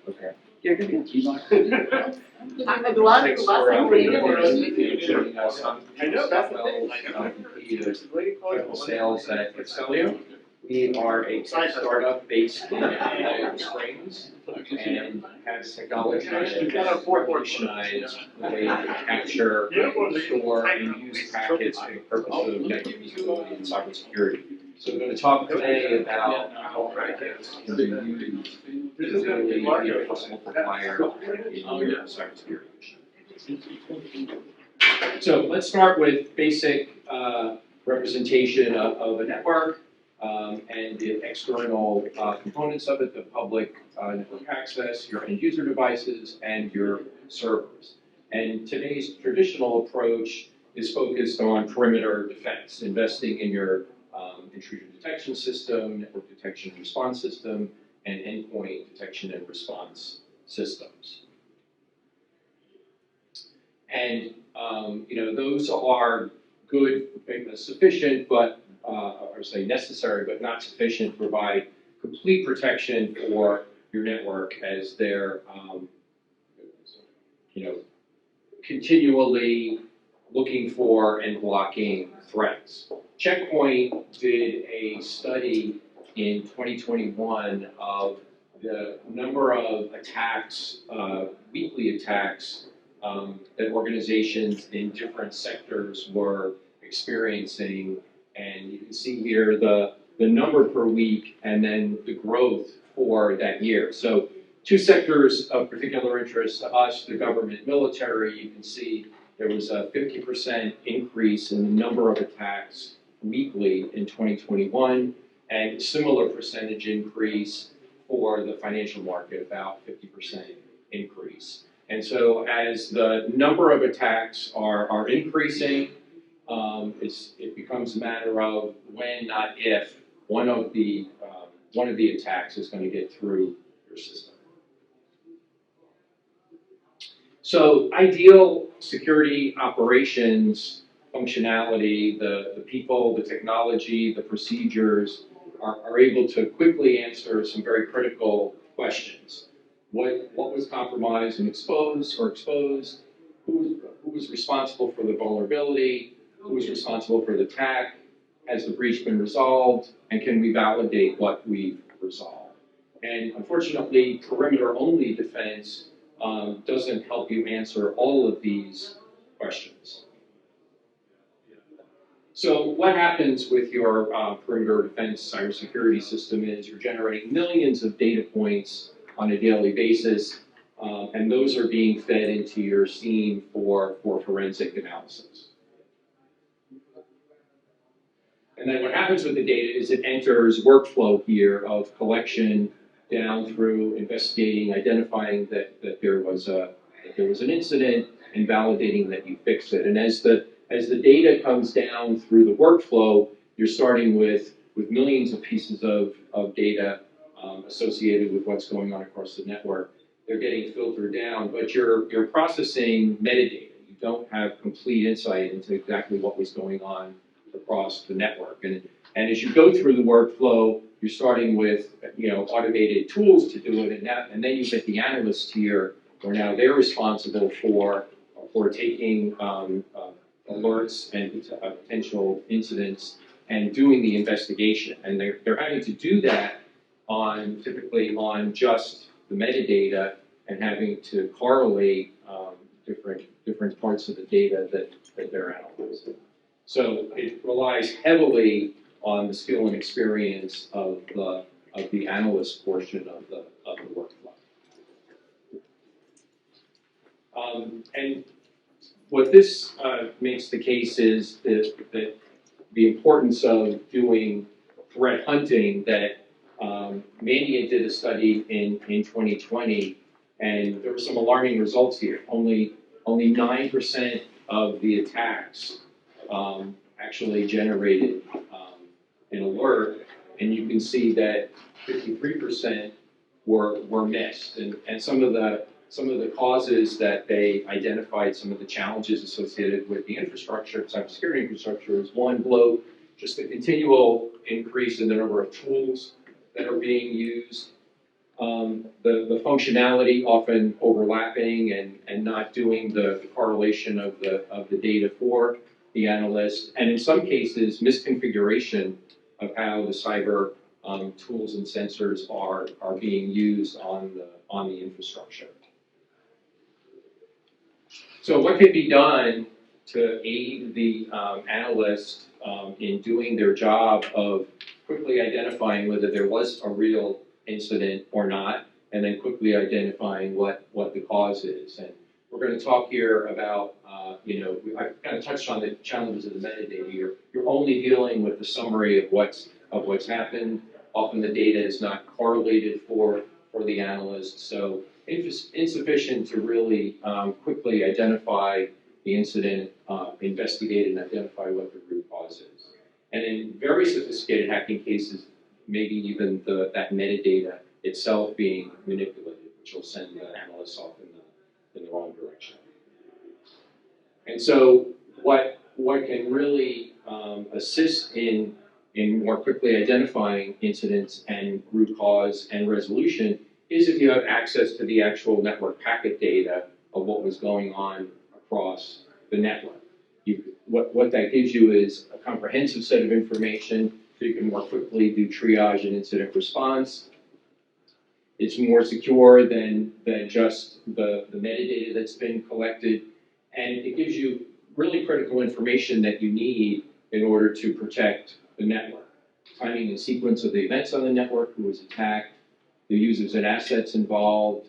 Okay. You're going to be I'm glad Thanks to last for time joining us. I'm VP of Federal Sales at Axellio. We are a tech startup based in Colorado Springs and has technology that revolutionized the way to capture, store, and use packets for the purpose of network usability and cybersecurity. So we're going to talk today about how packets can be used to really be a force multiplier in your cybersecurity. So let's start with basic representation of a network and the external components of it, the public network access, your end user devices, and your servers. And today's traditional approach is focused on perimeter defense, investing in your intrusion detection system, network detection and response system, and endpoint detection and response systems. And those are good, sufficient, but or say necessary, but not sufficient to provide complete protection for your network as they're continually looking for and blocking threats. Checkpoint did a study in 2021 of the number of attacks, weekly attacks, that organizations in different sectors were experiencing. And you can see here the number per week and then the growth for that year. So two sectors of particular interest to us, the government, military. You can see there was a 50% increase in the number of attacks weekly in 2021, and similar percentage increase for the financial market, about 50% increase. And so as the number of attacks are increasing, it becomes a matter of when, not if, one of the attacks is going to get through your system. So ideal security operations functionality, the people, the technology, the procedures are able to quickly answer some very critical questions. What was compromised and exposed or exposed? Who was responsible for the vulnerability? Who was responsible for the attack? Has the breach been resolved? And can we validate what we've resolved? And unfortunately, perimeter-only defense doesn't help you answer all of these questions. So what happens with your perimeter defense cybersecurity system is you're generating millions of data points on a daily basis, and those are being fed into your SIEM for forensic analysis. And then what happens with the data is it enters workflow here of collection down through investigating, identifying that there was an incident, and validating that you fixed it. And as the data comes down through the workflow, you're starting with millions of pieces of data associated with what's going on across the network. They're getting filtered down, but you're processing metadata. You don't have complete insight into exactly what was going on across the network. And as you go through the workflow, you're starting with automated tools to do it, and then you get the analyst here, where now they're responsible for taking alerts and potential incidents and doing the investigation. And they're having to do that typically on just the metadata and having to correlate different parts of the data that they're analyzing. So it relies heavily on the skill and experience of the analyst portion of the workflow. And what this makes the case is that the importance of doing threat hunting. That Mandiant did a study in 2020, and there were some alarming results here. Only 9% of the attacks actually generated an alert, and you can see that 53% were missed. And some of the causes that they identified, some of the challenges associated with the infrastructure, cybersecurity infrastructure, is one, bloat, just the continual increase in the number of tools that are being used, the functionality often overlapping and not doing the correlation of the data for the analyst, and in some cases, misconfiguration of how the cyber tools and sensors are being used on the infrastructure. So what can be done to aid the analyst in doing their job of quickly identifying whether there was a real incident or not, and then quickly identifying what the cause is? And we're going to talk here about, I've kind of touched on the challenges of the metadata here. You're only dealing with the summary of what's happened. Often the data is not correlated for the analyst, so insufficient to really quickly identify the incident, investigate and identify what the root cause is. And in very sophisticated hacking cases, maybe even that metadata itself being manipulated, which will send the analysts off in the wrong direction. And so what can really assist in more quickly identifying incidents and root cause and resolution is if you have access to the actual network packet data of what was going on across the network. What that gives you is a comprehensive set of information so you can more quickly do triage and incident response. It's more secure than just the metadata that's been collected, and it gives you really critical information that you need in order to protect the network. Timing and sequence of the events on the network, who was attacked, the users and assets involved,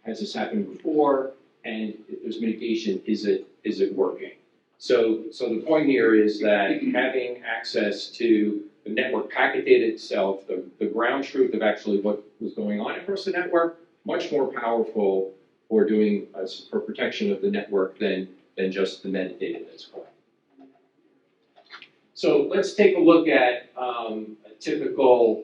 has this happened before, and if there's mitigation, is it working? So the point here is that having access to the network packet data itself, the ground truth of actually what was going on across the network, much more powerful for doing for protection of the network than just the metadata that's collected. So let's take a look at a typical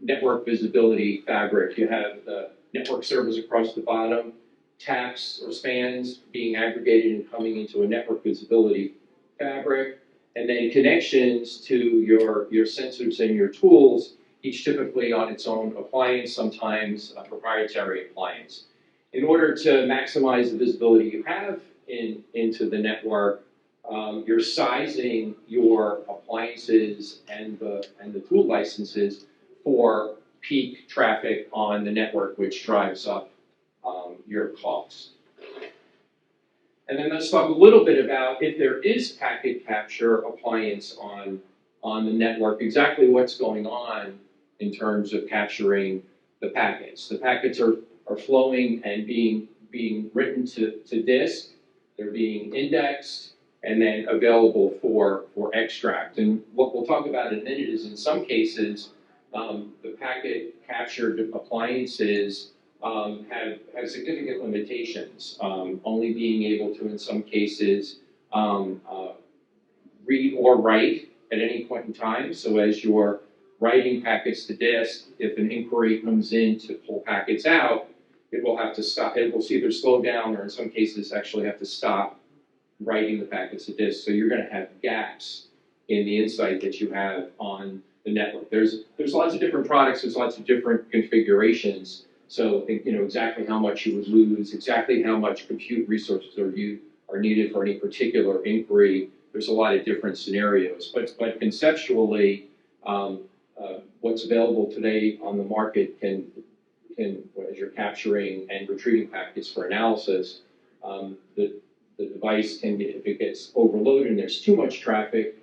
network visibility fabric. You have the network servers across the bottom, taps or spans being aggregated and coming into a network visibility fabric, and then connections to your sensors and your tools, each typically on its own appliance, sometimes a proprietary appliance. In order to maximize the visibility you have into the network, you're sizing your appliances and the tool licenses for peak traffic on the network, which drives up your costs. And then let's talk a little bit about if there is packet capture appliance on the network, exactly what's going on in terms of capturing the packets. The packets are flowing and being written to disk, they're being indexed, and then available for extract. And what we'll talk about in a minute is in some cases, the packet captured appliances have significant limitations, only being able to, in some cases, read or write at any point in time. So as you're writing packets to disk, if an inquiry comes in to pull packets out, it will have to stop. It will either slow down or in some cases actually have to stop writing the packets to disk. So you're going to have gaps in the insight that you have on the network. There's lots of different products, there's lots of different configurations. So exactly how much you would lose, exactly how much compute resources are needed for any particular inquiry. There's a lot of different scenarios, but conceptually, what's available today on the market can as you're capturing and retrieving packets for analysis, the device can get, if it gets overloaded and there's too much traffic,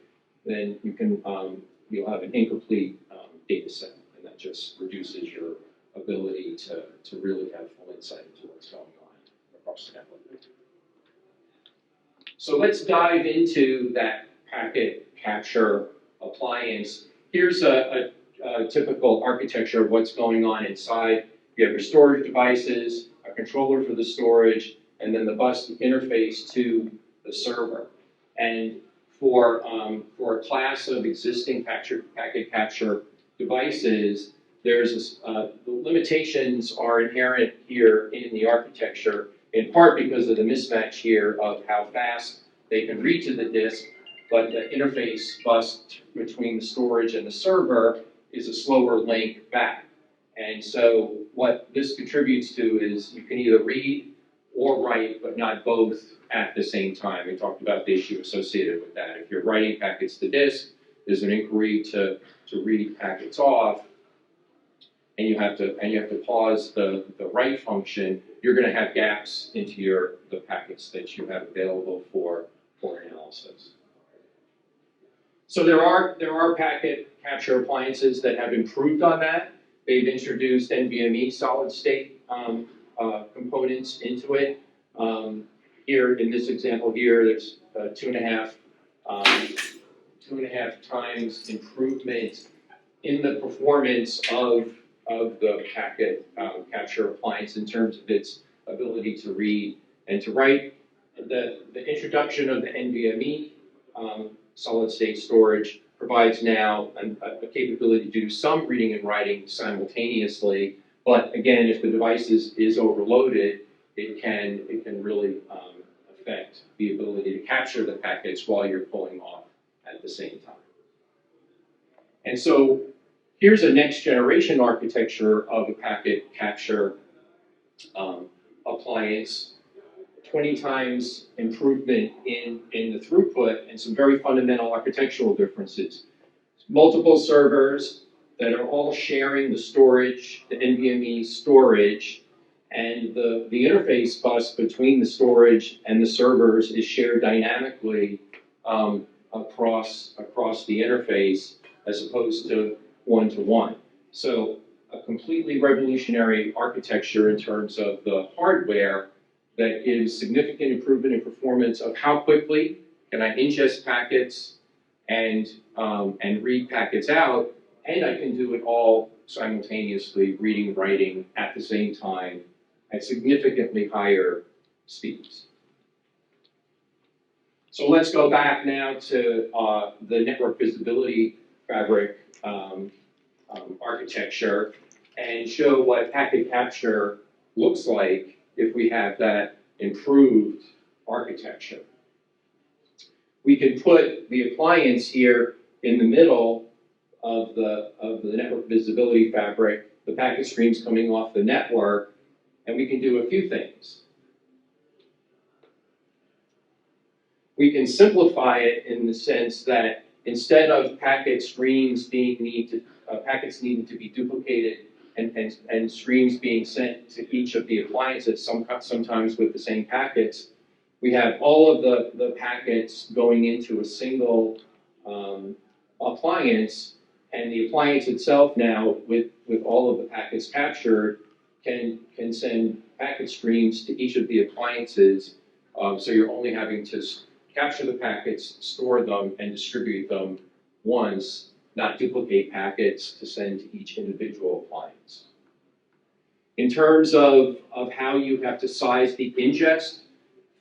then you'll have an incomplete data set, and that just reduces your ability to really have full insight into what's going on across the network. So let's dive into that packet capture appliance. Here's a typical architecture of what's going on inside. You have your storage devices, a controller for the storage, and then the bus interface to the server. And for a class of existing packet capture devices, there's the limitations are inherent here in the architecture, in part because of the mismatch here of how fast they can read to the disk, but the interface bus between the storage and the server is a slower link back. And so what this contributes to is you can either read or write, but not both at the same time. We talked about the issue associated with that. If you're writing packets to disk, there's an inquiry to read packets off, and you have to pause the write function. You're going to have gaps into the packets that you have available for analysis. So there are packet capture appliances that have improved on that. They've introduced NVMe solid state components into it. Here in this example here, there's 2.5 times improvement in the performance of the packet capture appliance in terms of its ability to read and to write. The introduction of the NVMe solid state storage provides now a capability to do some reading and writing simultaneously. But again, if the device is overloaded, it can really affect the ability to capture the packets while you're pulling off at the same time. And so here's a next generation architecture of a packet capture appliance. 20 times improvement in the throughput and some very fundamental architectural differences. Multiple servers that are all sharing the storage, the NVMe storage, and the interface bus between the storage and the servers is shared dynamically across the interface as opposed to one-to-one. So a completely revolutionary architecture in terms of the hardware that gives significant improvement in performance of how quickly can I ingest packets and read packets out, and I can do it all simultaneously, reading, writing at the same time at significantly higher speeds. So let's go back now to the network visibility fabric architecture and show what packet capture looks like if we have that improved architecture. We can put the appliance here in the middle of the network visibility fabric, the packet streams coming off the network, and we can do a few things. We can simplify it in the sense that instead of packet streams packets needing to be duplicated and streams being sent to each of the appliances, sometimes with the same packets, we have all of the packets going into a single appliance, and the appliance itself now, with all of the packets captured, can send packet streams to each of the appliances, so you're only having to capture the packets, store them, and distribute them once, not duplicate packets to send to each individual appliance. In terms of how you have to size the ingest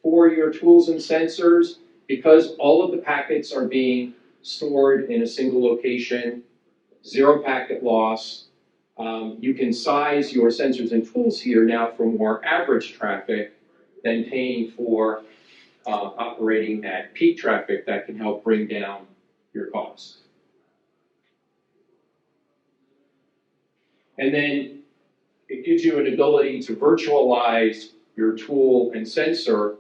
for your tools and sensors, because all of the packets are being stored in a single location, zero packet loss, you can size your sensors and tools here now for more average traffic than paying for operating at peak traffic that can help bring down your costs. And then it gives you an ability to virtualize your tool and sensor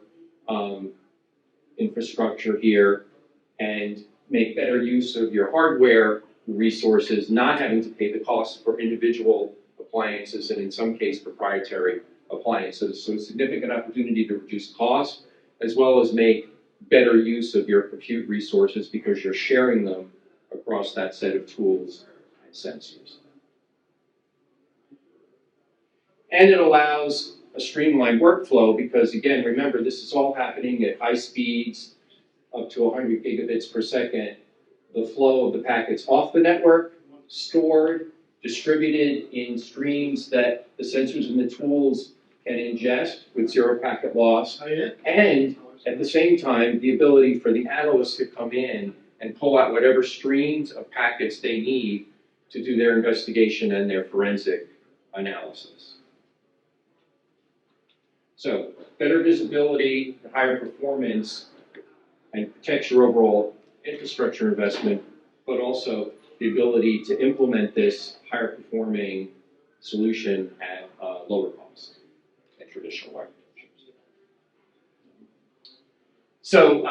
infrastructure here and make better use of your hardware resources, not having to pay the cost for individual appliances and in some case proprietary appliances. So a significant opportunity to reduce costs as well as make better use of your compute resources because you're sharing them across that set of tools and sensors. And it allows a streamlined workflow because, again, remember, this is all happening at high speeds, up to 100 gigabits per second. The flow of the packets off the network, stored, distributed in streams that the sensors and the tools can ingest with zero packet loss. And at the same time, the ability for the analysts to come in and pull out whatever streams of packets they need to do their investigation and their forensic analysis. So better visibility, higher performance, and protects your overall infrastructure investment, but also the ability to implement this higher performing solution at lower cost than traditional architectures. So,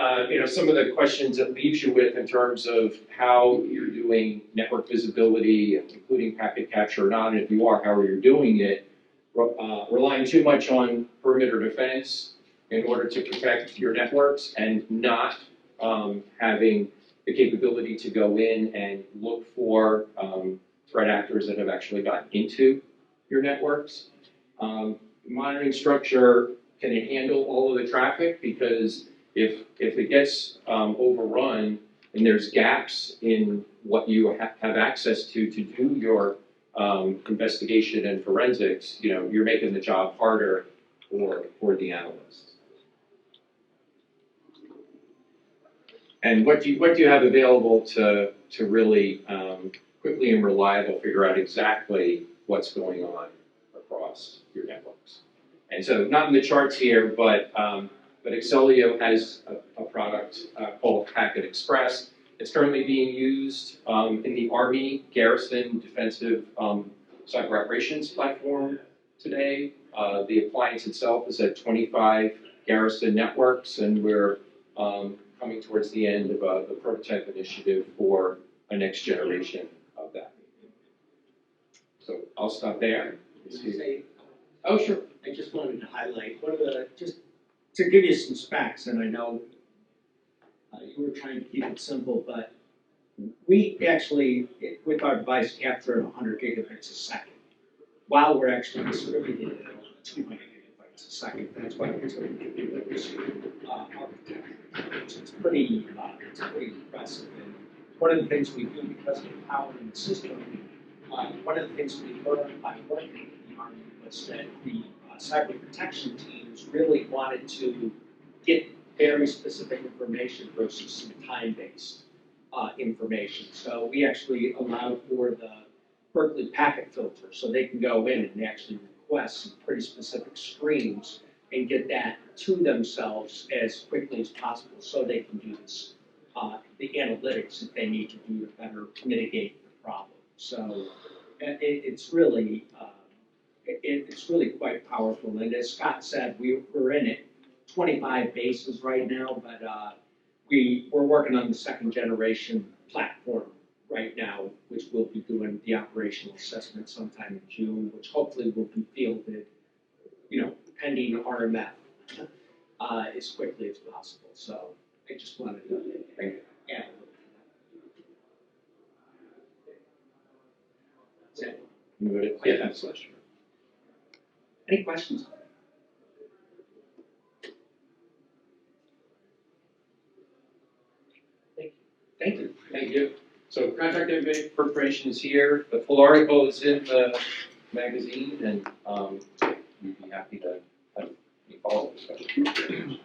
some of the questions it leaves you with in terms of how you're doing network visibility, including packet capture or not, and if you are, how are you doing it, relying too much on perimeter defense in order to protect your networks and not having the capability to go in and look for threat actors that have actually gotten into your networks. Monitoring structure, can it handle all of the traffic? Because if it gets overrun and there's gaps in what you have access to do your investigation and forensics, you're making the job harder for the analysts. And what do you have available to really quickly and reliable figure out exactly what's going on across your networks? And so, not in the charts here, but Axellio has a product called Packet Express. It's currently being used in the Army Garrison Defensive Cyber Operations platform today. The appliance itself is at 25 Garrison networks, and we're coming towards the end of the prototype initiative for a next generation of that. So I'll stop there. Oh, sure. I just wanted to highlight one of the, just to give you some specs, and I know you were trying to keep it simple, but we actually, with our device, capture 100 gigabits a second, while we're actually distributing it at 200 gigabytes a second. That's why it's a architecture. It's pretty impressive. And one of the things we do because of the power in the system, one of the things we learned by working in the Army was that the cyber protection teams really wanted to get very specific information versus some time-based information. So we actually allowed for the Berkeley packet filter, so they can go in and actually request some pretty specific streams and get that to themselves as quickly as possible, so they can do this, the analytics that they need to do to better mitigate the problem. So it's really quite powerful. And as Scott said, we're in it 25 bases right now, but we're working on the second generation platform right now, which we'll be doing the operational assessment sometime in June, which hopefully will be fielded, pending RMF, as quickly as possible. So I just wanted to add a little. That's it. Yeah, that's last year. Any questions? Thank you. Thank you. So contact information is here. The full article is in the magazine, and we'd be happy to have any follow-up discussion.